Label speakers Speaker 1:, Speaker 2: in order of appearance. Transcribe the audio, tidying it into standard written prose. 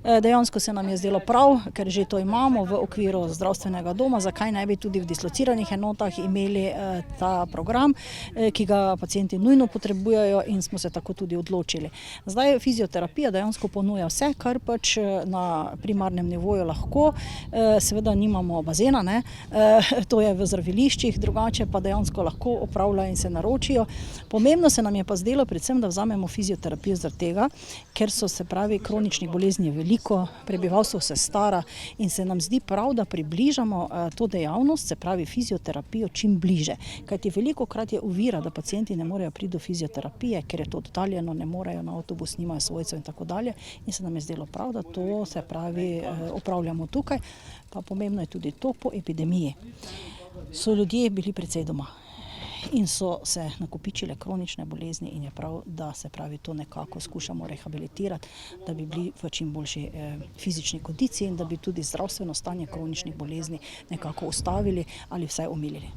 Speaker 1: Dejansko se nam je zdelo prav, ker že to imamo v okviru zdravstvenega doma, zakaj ne bi tudi v dislociranih enotah imeli ta program, ki ga pacienti nujno potrebujejo, in smo se tako tudi odločili. Zdaj fizioterapija dejansko ponuja vse, kar pač na primarnem nivoju lahko. Seveda nimamo bazena, ne, to je v zdraviliščih, drugače pa dejansko lahko opravljajo in se naročijo. Pomembno se nam je pa zdelo predvsem, da vzamemo fizioterapijo zaradi tega, ker se pravi kroničnih bolezni je veliko, prebivalstvo se stara in se nam zdi prav, da približamo to dejavnost, se pravi fizioterapijo, čim bliže. Kajti velikokrat je ovira, da pacienti ne morejo priti do fizioterapije, ker je to oddaljeno, ne morejo na avtobus, nimajo svojcev in tako dalje. In se nam je zdelo prav, da to se pravi opravljamo tukaj. Pa pomembno je tudi to, po epidemiji so ljudje bili precej doma in so se nakopičile kronične bolezni in je prav, da se pravi to nekako skušamo rehabilitirati, da bi bili v čim boljši fizični kondiciji in da bi tudi zdravstveno stanje kroničnih bolezni nekako ustavili ali vsaj omilili.